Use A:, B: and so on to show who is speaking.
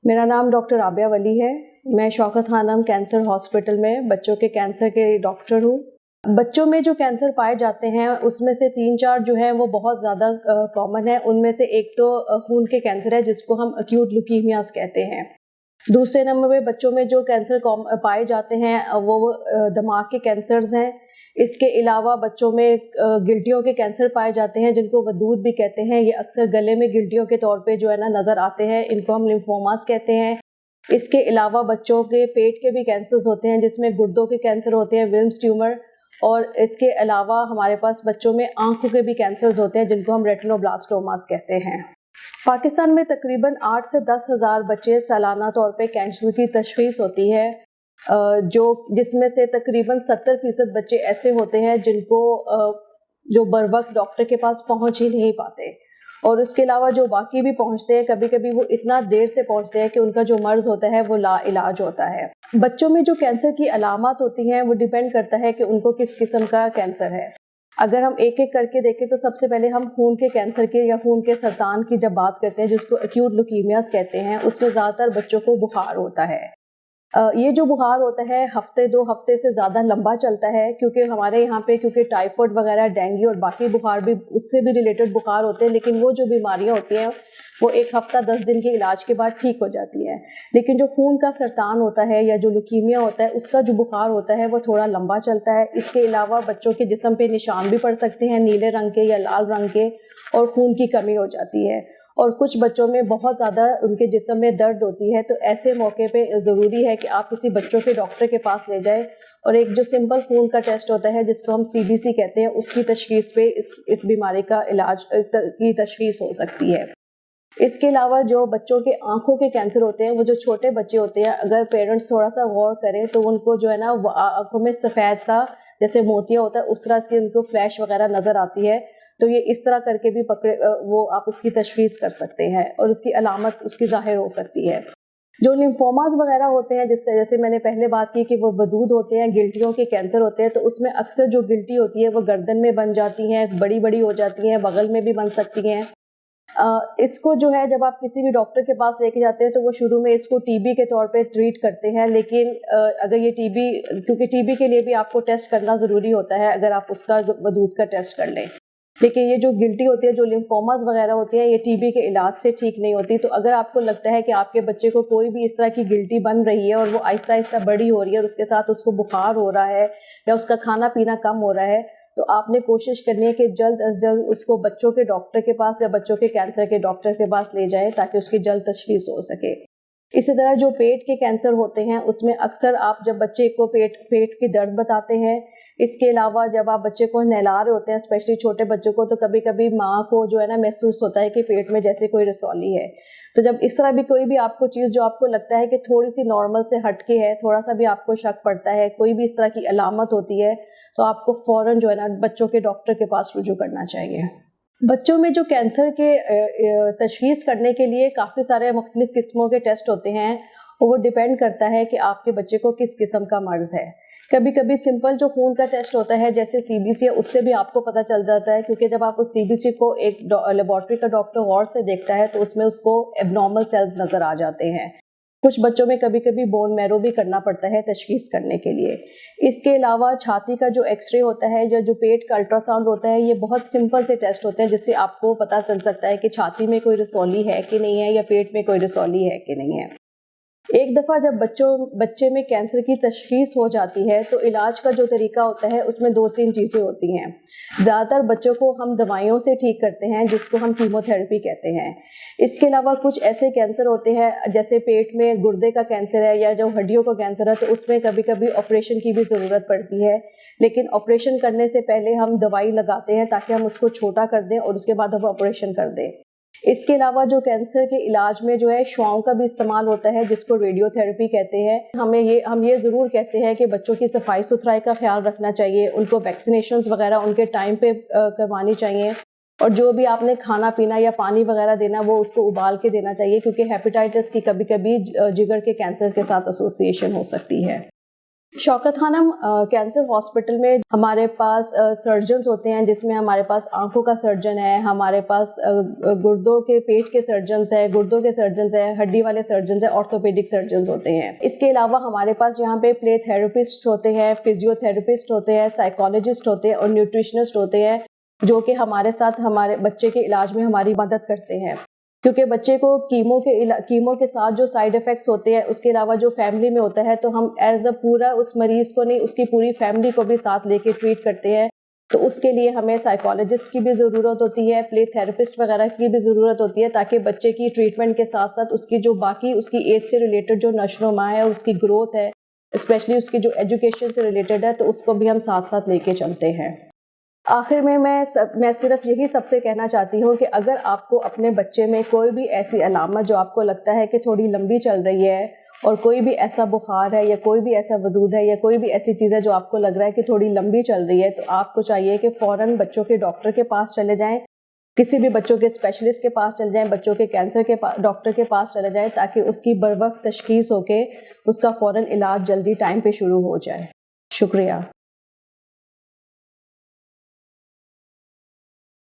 A: मेरा नाम डॉक्टर आबिया वली है। मैं शौकत खानम कैंसर हॉस्पिटल में बच्चों के कैंसर के डॉक्टर हूँ। बच्चों में जो कैंसर पाए जाते हैं उसमें से 3-4 जो हैं वो बहुत ज़्यादा कॉमन है। उनमें से एक तो खून के कैंसर है जिसको हम एक्यूट ल्यूकीमियाज कहते हैं। दूसरे नंबर पे बच्चों में जो कैंसर पाए जाते हैं वो दिमाग के कैंसर्स हैं। इसके अलावा बच्चों में गिल्टियों के कैंसर पाए जाते हैं जिनको वदूद भी कहते हैं। ये अक्सर गले में गिल्टियों के तौर पे जो है ना नज़र आते हैं, इनको हम लिम्फोमास कहते हैं। इसके अलावा बच्चों के पेट के भी कैंसर्स होते हैं जिसमें गुर्दों के कैंसर होते हैं, विल्म्स ट्यूमर। और इसके अलावा हमारे पास बच्चों में आंखों के भी कैंसर्स होते हैं जिनको हम रेटिनोब्लास्टोमास कहते हैं। पाकिस्तान में तकरीबन 8 से 10 हज़ार बच्चे सालाना तौर पे कैंसर की तशख़ीस होती है, जिसमें से तकरीबन 70% बच्चे ऐसे होते हैं जिनको जो बर वक्त डॉक्टर के पास पहुंच ही नहीं पाते। और उसके अलावा जो बाकी भी पहुंचते हैं, कभी कभी वो इतना देर से पहुंचते हैं कि उनका जो मर्ज़ होता है वो ला इलाज होता है। बच्चों में जो कैंसर की अलामत होती हैं वो डिपेंड करता है कि उनको किस किस्म का कैंसर है। अगर हम एक एक करके देखें तो सबसे पहले हम खून के कैंसर के या खून के सरतान की जब बात करते हैं, जिसको एक्यूट ल्यूकीमियाज कहते हैं, उसमें ज़्यादातर बच्चों को बुखार होता है। ये जो बुखार होता है हफ्ते 2 हफ्ते से ज़्यादा लंबा चलता है, क्योंकि हमारे यहाँ पे टाइफाइड वगैरह, डेंगू और बाकी बुखार भी उससे भी रिलेटेड बुखार होते हैं, लेकिन वो जो बीमारियाँ होती हैं वो 1 हफ्ता 10 दिन के इलाज के बाद ठीक हो जाती हैं। लेकिन जो खून का सरतान होता है या जो ल्यूकीमिया होता है उसका जो बुखार होता है वो थोड़ा लंबा चलता है। इसके अलावा बच्चों के जिस्म पे निशान भी पड़ सकते हैं, नीले रंग के या लाल रंग के, और खून की कमी हो जाती है। और कुछ बच्चों में बहुत ज़्यादा उनके जिस्म में दर्द होती है, तो ऐसे मौके पे ज़रूरी है कि आप किसी बच्चों के डॉक्टर के पास ले जाएं और एक जो सिंपल खून का टेस्ट होता है जिसको हम CBC कहते हैं, उसकी तशख़ीस पे इस बीमारी का इलाज की तशख़ीस हो सकती है। इसके अलावा जो बच्चों के आँखों के कैंसर होते हैं, वो जो छोटे बच्चे होते हैं, अगर पेरेंट्स थोड़ा सा गौर करें तो उनको जो है ना आँखों में सफ़ेद सा जैसे मोतिया होता है उस तरह की उनको फ्लैश वगैरह नज़र आती है, तो ये इस तरह करके भी वो आप उसकी तशख़ीस कर सकते हैं और उसकी अलामत उसकी ज़ाहिर हो सकती है। जो लिम्फोमास वगैरह होते हैं, जिस तरह से मैंने पहले बात की कि वो वदूद होते हैं, गिल्टियों के कैंसर होते हैं, तो उसमें अक्सर जो गिल्टी होती है वो गर्दन में बन जाती हैं, बड़ी बड़ी हो जाती हैं, बगल में भी बन सकती हैं। इसको जो है जब आप किसी भी डॉक्टर के पास लेके जाते हैं तो वो शुरू में इसको TB के तौर पे ट्रीट करते हैं, लेकिन अगर ये TB, क्योंकि TB के लिए भी आपको टेस्ट करना ज़रूरी होता है, अगर आप उसका वदूद का टेस्ट कर लें। लेकिन ये जो गिल्टी होती है, जो लिम्फोमास वगैरह होती है, ये TB के इलाज से ठीक नहीं होती। तो अगर आपको लगता है कि आपके बच्चे को कोई भी इस तरह की गिल्टी बन रही है और वो आहिस्ता आहिस्ता बड़ी हो रही है और उसके साथ उसको बुखार हो रहा है या उसका खाना पीना कम हो रहा है, तो आपने कोशिश करनी है कि जल्द अज जल्द उसको बच्चों के डॉक्टर के पास या बच्चों के कैंसर के डॉक्टर के पास ले जाएं ताकि उसकी जल्द तशख़ीस हो सके। इसी तरह जो पेट के कैंसर होते हैं उसमें अक्सर आप जब बच्चे को पेट की दर्द बताते हैं, इसके अलावा जब आप बच्चे को नहला रहे होते हैं, स्पेशली छोटे बच्चों को, तो कभी कभी माँ को जो है ना महसूस होता है कि पेट में जैसे कोई रसौली है। तो जब इस तरह भी कोई भी आपको चीज़ जो आपको लगता है कि थोड़ी सी नॉर्मल से हटके है, थोड़ा सा भी आपको शक पड़ता है, कोई भी इस तरह की अलामत होती है, तो आपको फ़ौरन जो है ना बच्चों के डॉक्टर के पास रुजू करना चाहिए। बच्चों में जो कैंसर के तशख़ीस करने के लिए काफ़ी सारे मुख्तलिफ़ किस्मों के टेस्ट होते हैं, वो डिपेंड करता है कि आपके बच्चे को किस किस्म का मर्ज़ है। कभी कभी सिंपल जो खून का टेस्ट होता है जैसे CBC है, उससे भी आपको पता चल जाता है, क्योंकि जब आप उस CBC को एक लेबॉर्ट्री का डॉक्टर गौर से देखता है तो उसमें उसको एबनॉर्मल सेल्स नज़र आ जाते हैं। कुछ बच्चों में कभी कभी बोन मैरो भी करना पड़ता है तशख़ीस करने के लिए। इसके अलावा छाती का जो एक्सरे होता है या जो पेट का अल्ट्रासाउंड होता है, ये बहुत सिंपल से टेस्ट होते हैं जिससे आपको पता चल सकता है कि छाती में कोई रसौली है कि नहीं है या पेट में कोई रसौली है कि नहीं है। एक दफ़ा जब बच्चे में कैंसर की तशख़ीस हो जाती है तो इलाज का जो तरीका होता है उसमें 2-3 चीज़ें होती हैं। ज़्यादातर बच्चों को हम दवाइयों से ठीक करते हैं जिसको हम कीमोथेरेपी कहते हैं। इसके अलावा कुछ ऐसे कैंसर होते हैं जैसे पेट में गुर्दे का कैंसर है या जो हड्डियों का कैंसर है, तो उसमें कभी कभी ऑपरेशन की भी ज़रूरत पड़ती है, लेकिन ऑपरेशन करने से पहले हम दवाई लगाते हैं ताकि हम उसको छोटा कर दें और उसके बाद हम ऑपरेशन कर दें। इसके अलावा जो कैंसर के इलाज में जो है शुआओं का भी इस्तेमाल होता है जिसको रेडियोथेरेपी कहते हैं। हम ये ज़रूर कहते हैं कि बच्चों की सफाई सुथराई का ख्याल रखना चाहिए, उनको वैक्सीनेशंस वगैरह उनके टाइम पे करवानी चाहिए, और जो भी आपने खाना पीना या पानी वगैरह देना वो उसको उबाल के देना चाहिए, क्योंकि हेपेटाइटिस की कभी कभी जिगर के कैंसर के साथ एसोसिएशन हो सकती है। शौकत खानम कैंसर हॉस्पिटल में हमारे पास सर्जन्स होते हैं, जिसमें हमारे पास आंखों का सर्जन है, हमारे पास गुर्दों के पेट के सर्जन्स है, गुर्दों के सर्जन्स है, हड्डी वाले सर्जन्स है, ऑर्थोपेडिक सर्जन्स होते हैं। इसके अलावा हमारे पास यहाँ पे प्ले थेरेपिस्ट होते हैं, फिजियोथेरेपिस्ट होते हैं, साइकोलॉजिस्ट होते हैं और न्यूट्रिशनिस्ट होते हैं, जो कि हमारे साथ हमारे बच्चे के इलाज में हमारी मदद करते हैं। क्योंकि बच्चे को कीमो के साथ जो साइड इफ़ेक्ट्स होते हैं, उसके अलावा जो फैमिली में होता है, तो हम एज अ पूरा उस मरीज़ को नहीं, उसकी पूरी फैमिली को भी साथ लेके ट्रीट करते हैं। तो उसके लिए हमें साइकोलॉजिस्ट की भी ज़रूरत होती है, प्ले थेरेपिस्ट वगैरह की भी ज़रूरत होती है, ताकि बच्चे की ट्रीटमेंट के साथ साथ उसकी जो बाकी उसकी एज से रिलेटेड जो नशो-नुमा है, उसकी ग्रोथ है, स्पेशली उसकी जो एजुकेशन से रिलेटेड है, तो उसको भी हम साथ साथ लेके चलते हैं। आखिर में मैं सिर्फ यही सबसे कहना चाहती हूँ कि अगर आपको अपने बच्चे में कोई भी ऐसी अलामत जो आपको लगता है कि थोड़ी लंबी चल रही है, और कोई भी ऐसा बुखार है या कोई भी ऐसा वदूद है या कोई भी ऐसी चीज़ है जो आपको लग रहा है कि थोड़ी लंबी चल रही है, तो आपको चाहिए कि फ़ौरन बच्चों के डॉक्टर के पास चले जाएं, किसी भी बच्चों के स्पेशलिस्ट के पास चले जाएं, बच्चों के कैंसर के डॉक्टर के पास चले जाएं, ताकि उसकी बर वक्त तशख़ीस होके उसका फ़ौरन इलाज जल्दी टाइम पे शुरू हो जाए। शुक्रिया।